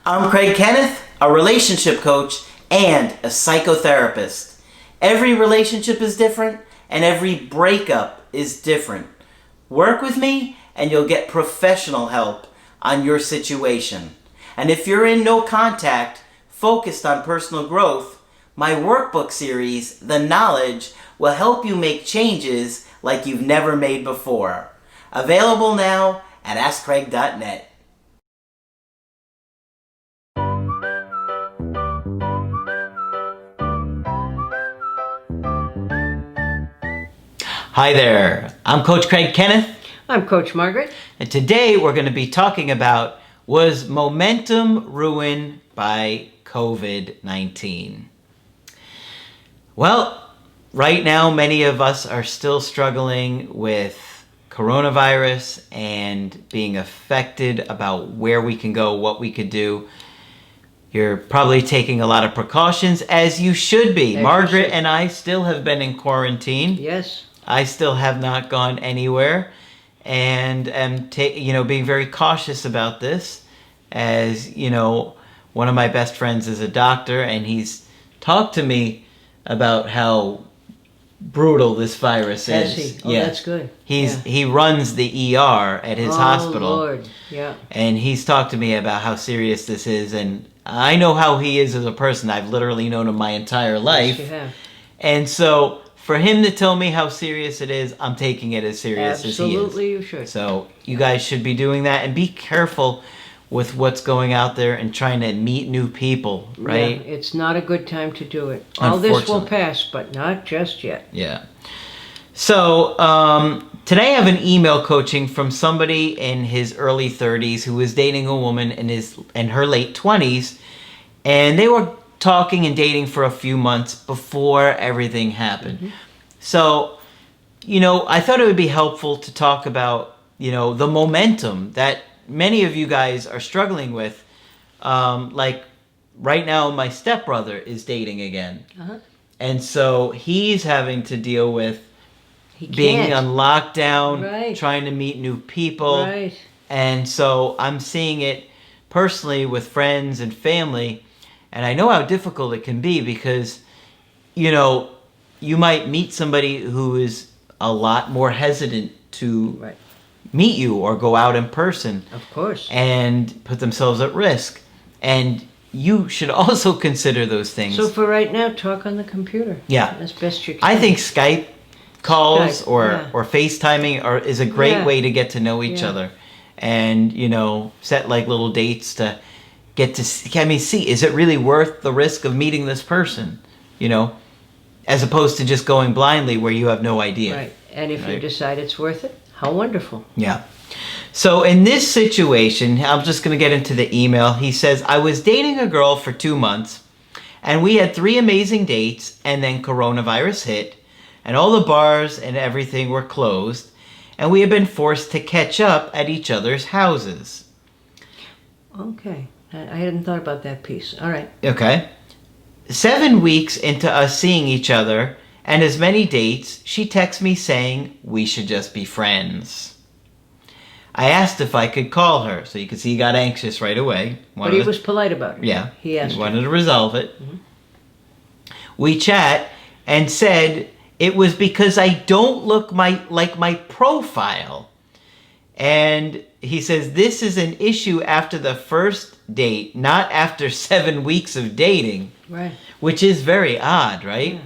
I'm Craig Kenneth, a relationship coach and a psychotherapist. Every relationship is different and every breakup is different. Work with me and you'll get professional help on your situation. And if you're in no contact, focused on personal growth, my workbook series, The Knowledge, will help you make changes like you've never made before. Available now at AskCraig.net. Hi there, I'm Coach Craig Kenneth. I'm Coach Margaret. And today we're going to be talking about, was momentum ruined by COVID-19? Well, right now many of us are still struggling with coronavirus and being affected about where we can go, what we could do. You're probably taking a lot of precautions, as you should be. Margaret and I still have been in quarantine. Yes. I still have not gone anywhere, and am being very cautious about this. As you know, one of my best friends is a doctor, and he's talked to me about how brutal this virus is. Has he? Oh, yeah. That's good. He runs the ER at his hospital. Oh, Lord. Yeah. And he's talked to me about how serious this is, and I know how he is as a person. I've literally known him my entire life. Yes, you have. And so for him to tell me how serious it is, I'm taking it as serious as he is. Absolutely, you should. So you guys should be doing that, and be careful with what's going out there and trying to meet new people, right? Yeah, it's not a good time to do it. All this will pass, but not just yet. Yeah. So today I have an email coaching from somebody in his early 30s who was dating a woman in her late 20s, and they were talking and dating for a few months before everything happened. Mm-hmm. So, I thought it would be helpful to talk about, the momentum that many of you guys are struggling with. Like right now, my stepbrother is dating again. Uh-huh. And so he's having to deal with being on lockdown, right, trying to meet new people. Right. And so I'm seeing it personally with friends and family. And I know how difficult it can be because, you might meet somebody who is a lot more hesitant to meet you or go out in person. Of course. And put themselves at risk. And you should also consider those things. So for right now, talk on the computer. Yeah. As best you can. I think Skype calls or FaceTiming is a great way to get to know each other. And, set like little dates to get to see, is it really worth the risk of meeting this person, as opposed to just going blindly where you have no idea. Right. And if you decide it's worth it, how wonderful. Yeah. So in this situation, I'm just going to get into the email. He says, I was dating a girl for 2 months, and we had 3 amazing dates, and then coronavirus hit, and all the bars and everything were closed, and we have been forced to catch up at each other's houses. Okay. I hadn't thought about that piece. All right. Okay. 7 weeks into us seeing each other and as many dates, she texts me saying we should just be friends. I asked if I could call her, so you can see he got anxious right away. But he was polite about it. Yeah. He asked. He wanted to resolve it. Mm-hmm. We chat and said it was because I don't look like my profile. And he says this is an issue after the first date, not after 7 weeks of dating. Right. Which is very odd, right? Yeah.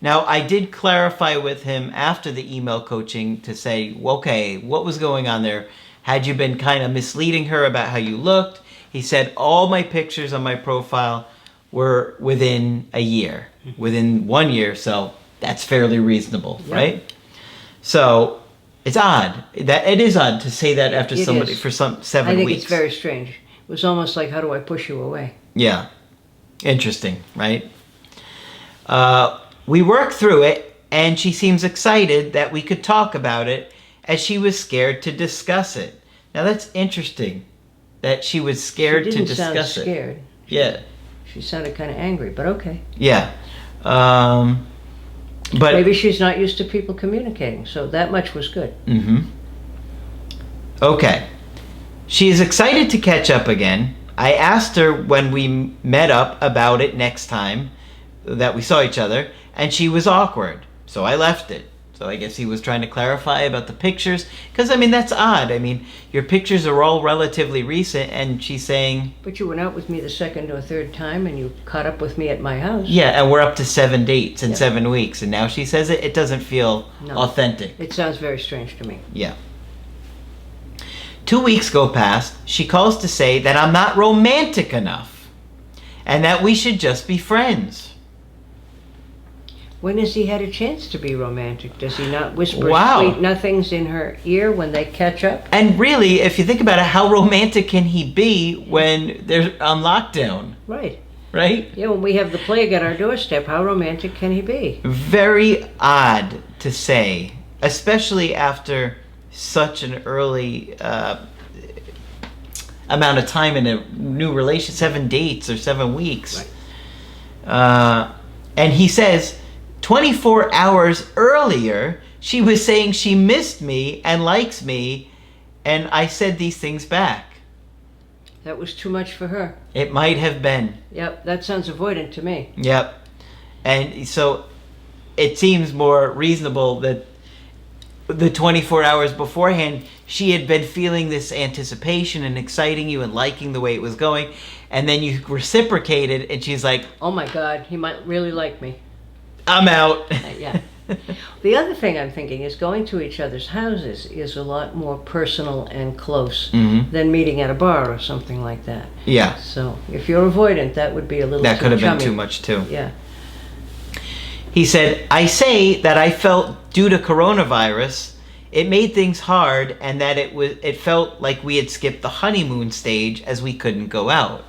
Now, I did clarify with him after the email coaching to say, okay, what was going on there? Had you been kind of misleading her about how you looked? He said all my pictures on my profile were within a year, within 1 year, so that's fairly reasonable, right? So it's odd. It is odd to say that after somebody for 7 weeks. I think it's very strange. It was almost like, how do I push you away? Yeah. Interesting, right? We worked through it, and she seems excited that we could talk about it, as she was scared to discuss it. Now that's interesting, that she was scared to discuss it. She didn't sound scared. Yeah. She sounded kind of angry, but okay. Yeah. But maybe she's not used to people communicating, so that much was good. Mm-hmm. Okay. She is excited to catch up again, I asked her when we met up about it next time that we saw each other, and she was awkward. So I left it. So I guess he was trying to clarify about the pictures. Because, I mean, that's odd. I mean, your pictures are all relatively recent, and she's saying... But you went out with me the second or third time, and you caught up with me at my house. Yeah, and we're up to 7 dates in 7 weeks. And now she says it doesn't feel authentic. It sounds very strange to me. Yeah. 2 weeks go past. She calls to say that I'm not romantic enough. And that we should just be friends. When has he had a chance to be romantic? Does he not whisper Wow. sweet nothings in her ear when they catch up? And really, if you think about it, how romantic can he be when they're on lockdown? Right. Right? Yeah, when we have the plague at our doorstep, how romantic can he be? Very odd to say, especially after such an early amount of time in a new relationship, 7 dates or 7 weeks. Right. And he says 24 hours earlier, she was saying she missed me and likes me, and I said these things back. That was too much for her. It might have been. Yep, that sounds avoidant to me. Yep. And so it seems more reasonable that the 24 hours beforehand, she had been feeling this anticipation and exciting you and liking the way it was going. And then you reciprocated, and she's like, oh my God, he might really like me. I'm out. Yeah. The other thing I'm thinking is going to each other's houses is a lot more personal and close than meeting at a bar or something like that. Yeah. So if you're avoidant, that would be a little That too could have been chummy. too much too. Yeah. He said, I say that I felt due to coronavirus, it made things hard, and that it felt like we had skipped the honeymoon stage as we couldn't go out.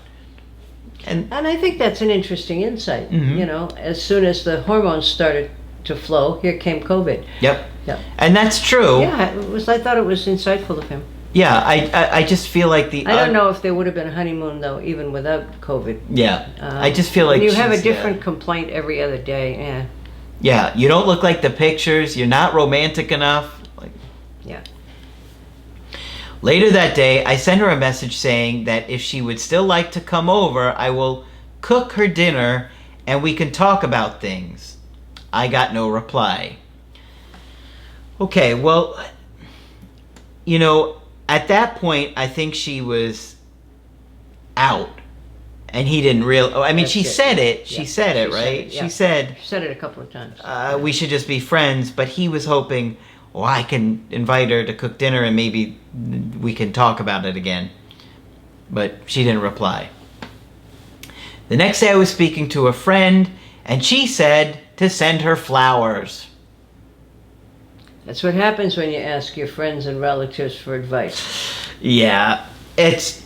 And I think that's an interesting insight. You know, as soon as the hormones started to flow, here came COVID. Yep. Yep. And that's true. Yeah, I thought it was insightful of him. Yeah, I just feel like I don't know if there would have been a honeymoon though, even without COVID. Yeah, I just feel like when you have a different complaint every other day. Yeah. Yeah, you don't look like the pictures. You're not romantic enough. Like, yeah. Later that day, I sent her a message saying that if she would still like to come over, I will cook her dinner and we can talk about things. I got no reply. Okay, well, you know, at that point, I think she was out. And he didn't I mean, she said it. She said it, right? She said it a couple of times. We should just be friends. But he was hoping, oh, I can invite her to cook dinner and maybe we can talk about it again. But she didn't reply. The next day I was speaking to a friend, and she said to send her flowers. That's what happens when you ask your friends and relatives for advice. Yeah, it's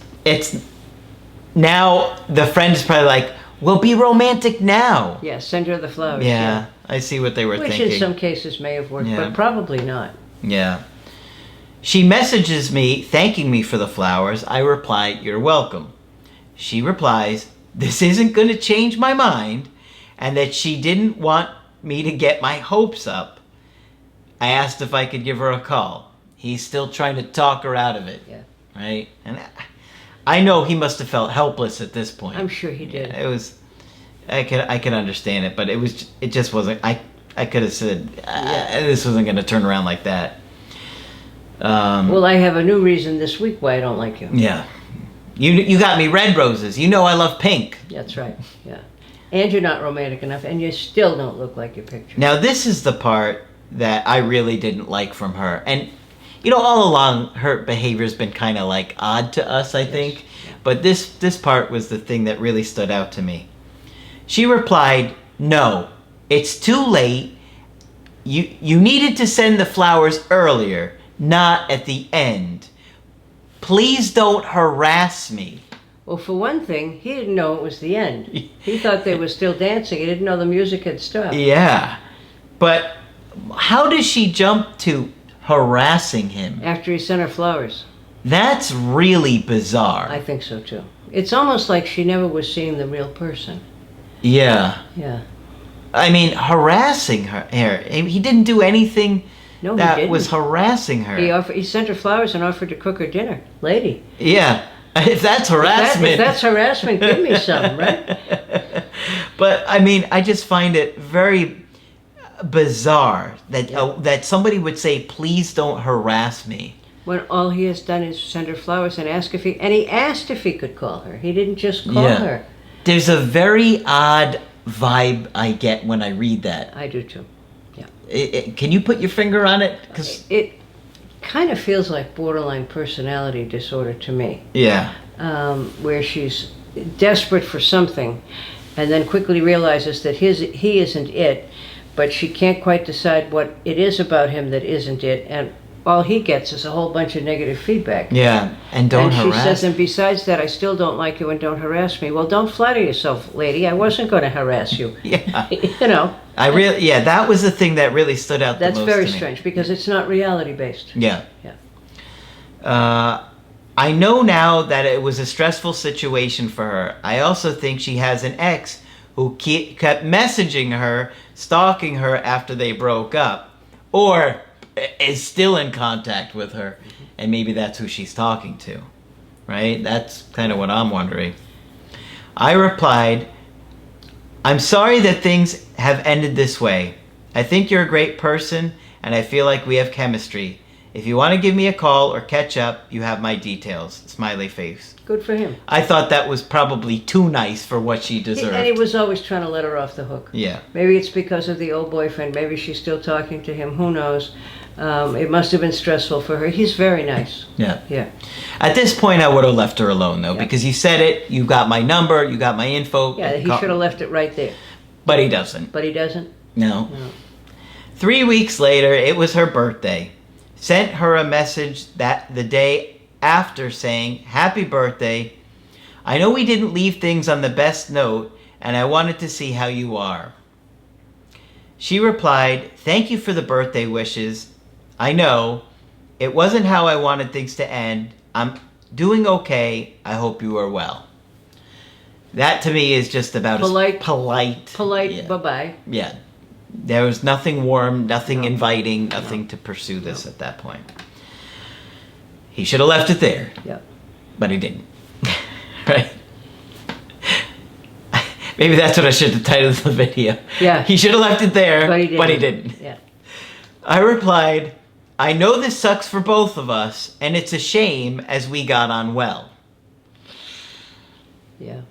now the friend is probably like, well, be romantic now. Yeah, send her the flowers. Yeah, I see what they were thinking. Which in some cases may have worked, but probably not. Yeah. She messages me thanking me for the flowers. I reply, you're welcome. She replies, this isn't going to change my mind, and that she didn't want me to get my hopes up. I asked if I could give her a call. He's still trying to talk her out of it. Yeah. Right? And I know he must have felt helpless at this point. I'm sure he did. It was, I could understand it, but it just wasn't. I could have said this wasn't going to turn around like that. Well, I have a new reason this week why I don't like you. Yeah, you got me red roses. You know I love pink. That's right. Yeah, and you're not romantic enough, and you still don't look like your picture. Now this is the part that I really didn't like from her, and. You know, all along, her behavior's been kind of like odd to us, I think. Yeah. But this part was the thing that really stood out to me. She replied, no, it's too late. You needed to send the flowers earlier, not at the end. Please don't harass me. Well, for one thing, he didn't know it was the end. He thought they were still dancing. He didn't know the music had stopped. Yeah. But how does she jump to harassing him after he sent her flowers? That's really bizarre. I think so too. It's almost like she never was seeing the real person. Yeah. Yeah. I mean, harassing her. He didn't do anything that was harassing her. He sent her flowers and offered to cook her dinner. Lady. Yeah. If that's harassment. If that's harassment, give me some, right? But I mean, I just find it very bizarre that that somebody would say, "Please don't harass me." When all he has done is send her flowers and he asked if he could call her. He didn't just call her. There's a very odd vibe I get when I read that. I do too. Yeah. Can you put your finger on it? 'Cause it kind of feels like borderline personality disorder to me. yeah. Where she's desperate for something and then quickly realizes that he isn't it, but she can't quite decide what it is about him that isn't it, and all he gets is a whole bunch of negative feedback. Yeah, and don't harass. And she says, and besides that, I still don't like you and don't harass me. Well, don't flatter yourself, lady. I wasn't going to harass you. Yeah. You know. That was the thing that really stood out the most to me. That's very strange because it's not reality-based. Yeah. Yeah. I know now that it was a stressful situation for her. I also think she has an ex who kept messaging her, stalking her after they broke up, or is still in contact with her, and maybe that's who she's talking to, right? That's kind of what I'm wondering. I replied, "I'm sorry that things have ended this way. I think you're a great person, and I feel like we have chemistry. If you want to give me a call or catch up, you have my details." Smiley face. Good for him. I thought that was probably too nice for what she deserved. And he was always trying to let her off the hook. Yeah. Maybe it's because of the old boyfriend. Maybe she's still talking to him. Who knows? It must have been stressful for her. He's very nice. Yeah. Yeah. At this point, I would have left her alone, though, because you said it. You got my number. You got my info. Yeah, he should have left it right there. But he doesn't. But he doesn't? No. 3 weeks later, it was her birthday. Sent her a message that the day after saying, "Happy birthday. I know we didn't leave things on the best note, and I wanted to see how you are." She replied, "Thank you for the birthday wishes. I know. It wasn't how I wanted things to end. I'm doing okay. I hope you are well." That to me is just about polite. Yeah. Bye-bye. Yeah. There was nothing warm, nothing inviting, nothing to pursue this at that point. He should have left it there. Yeah. But he didn't. Right? Maybe that's what I should have titled the video. Yeah. He should have left it there, but he didn't. Yeah. I replied, "I know this sucks for both of us, and it's a shame as we got on well." Yeah.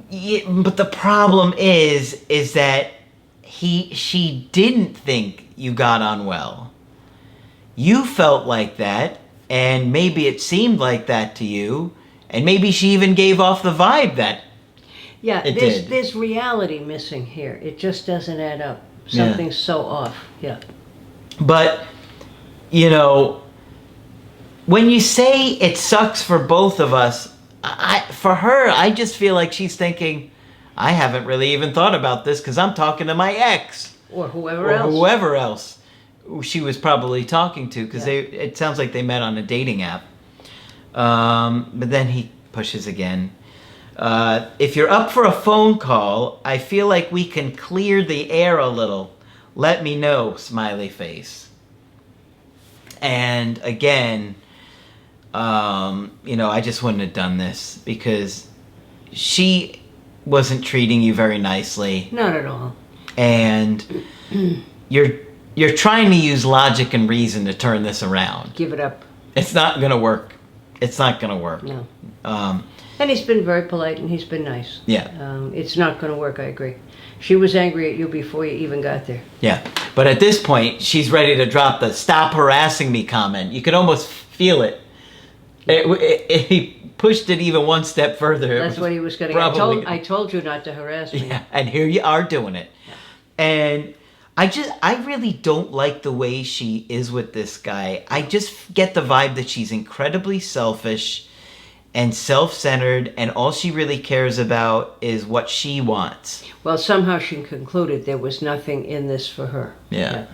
Yeah, but the problem is that she didn't think you got on well. You felt like that, and maybe it seemed like that to you, and maybe she even gave off the vibe that there's reality missing here. It just doesn't add up. Something's so off. Yeah. But, you know, when you say it sucks for both of us, for her, I just feel like she's thinking, I haven't really even thought about this because I'm talking to my ex. Or whoever else she was probably talking to, because it sounds like they met on a dating app. But then he pushes again. "If you're up for a phone call, I feel like we can clear the air a little. Let me know," smiley face. And again, I just wouldn't have done this because she wasn't treating you very nicely. Not at all. And you're trying to use logic and reason to turn this around. Give it up. It's not going to work. It's not going to work. No. And he's been very polite and he's been nice. Yeah. It's not going to work, I agree. She was angry at you before you even got there. Yeah. But at this point, she's ready to drop the "stop harassing me" comment. You could almost feel it. He pushed it even one step further. That's what he was going to. I told you not to harass me. Yeah, and here you are doing it. Yeah. And I really don't like the way she is with this guy. I just get the vibe that she's incredibly selfish and self-centered, and all she really cares about is what she wants. Well, somehow she concluded there was nothing in this for her. Yeah.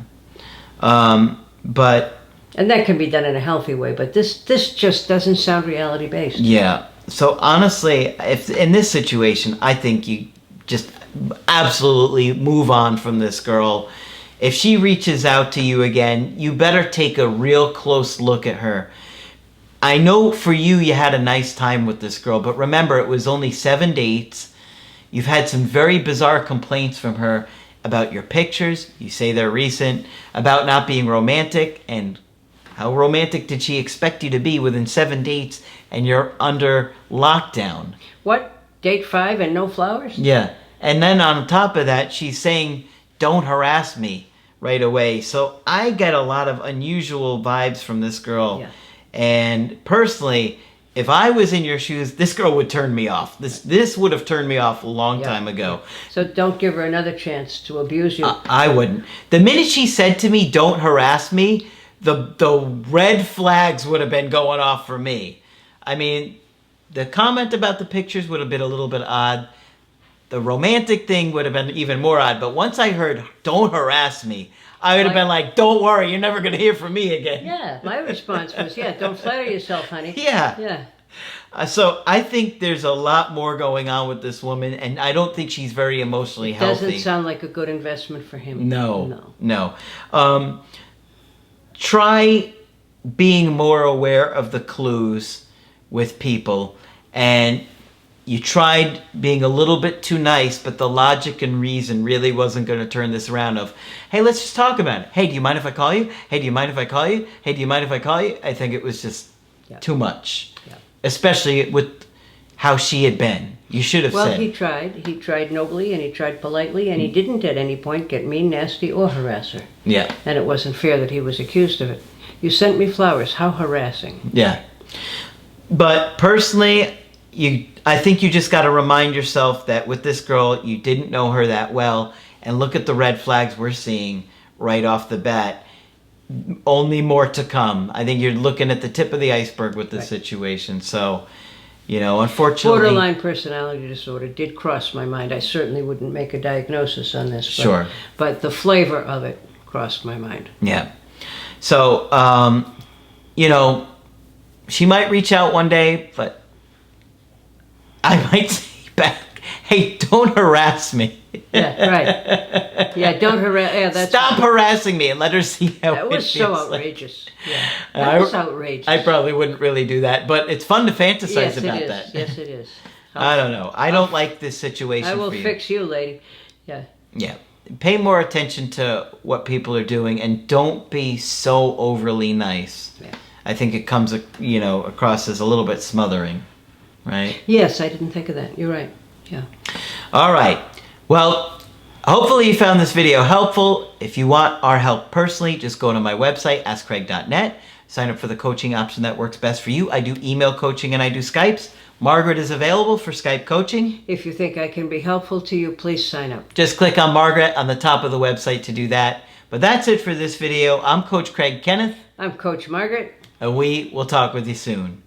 And that can be done in a healthy way, but this just doesn't sound reality-based. Yeah. So honestly, if in this situation, I think you just absolutely move on from this girl. If she reaches out to you again, you better take a real close look at her. I know for you, you had a nice time with this girl, but remember, it was only 7 dates. You've had some very bizarre complaints from her about your pictures. You say they're recent, about not being romantic, and how romantic did she expect you to be within 7 dates and you're under lockdown? What? Date 5 and no flowers? Yeah. And then on top of that, she's saying, don't harass me right away. So I get a lot of unusual vibes from this girl. Yeah. And personally, if I was in your shoes, this girl would turn me off. This would have turned me off a long time ago. So don't give her another chance to abuse you. I wouldn't. The minute she said to me, don't harass me, the red flags would have been going off for me. I mean, the comment about the pictures would have been a little bit odd. The romantic thing would have been even more odd. But once I heard, don't harass me, I would have been like, don't worry, you're never going to hear from me again. Yeah, my response was, yeah, don't flatter yourself, honey. Yeah. Yeah. So I think there's a lot more going on with this woman, and I don't think she's very emotionally healthy. Doesn't sound like a good investment for him. No. Try being more aware of the clues with people, and you tried being a little bit too nice, but the logic and reason really wasn't going to turn this around of, hey, let's just talk about it. Hey, do you mind if I call you? Hey, do you mind if I call you? Hey, do you mind if I call you? I think it was just too much, especially with how she had been. You should have said. Well, he tried. He tried nobly and he tried politely, and he didn't at any point get mean, nasty, or harass her. Yeah. And it wasn't fair that he was accused of it. You sent me flowers. How harassing. Yeah. But personally, I think you just got to remind yourself that with this girl, you didn't know her that well, and look at the red flags we're seeing right off the bat. Only more to come. I think you're looking at the tip of the iceberg with this situation. So, unfortunately... Borderline personality disorder did cross my mind. I certainly wouldn't make a diagnosis on this. Sure. But the flavor of it crossed my mind. Yeah. So, she might reach out one day, but I might say back, hey, don't harass me. Yeah, right. Yeah, don't harass. Yeah, Stop harassing me and let her see how that it was so feels outrageous. like. Yeah, that was outrageous. I probably wouldn't really do that, but it's fun to fantasize about that. Yes, it is. I don't know. I don't like this situation. I will for you. fix you, lady. Yeah. Yeah. Pay more attention to what people are doing, and don't be so overly nice. Yeah. I think it comes, across as a little bit smothering, right? Yes, I didn't think of that. You're right. Yeah. All right. Well, hopefully you found this video helpful. If you want our help personally, just go to my website, askcraig.net. Sign up for the coaching option that works best for you. I do email coaching and I do Skypes. Margaret is available for Skype coaching. If you think I can be helpful to you, please sign up. Just click on Margaret on the top of the website to do that. But that's it for this video. I'm Coach Craig Kenneth. I'm Coach Margaret. And we will talk with you soon.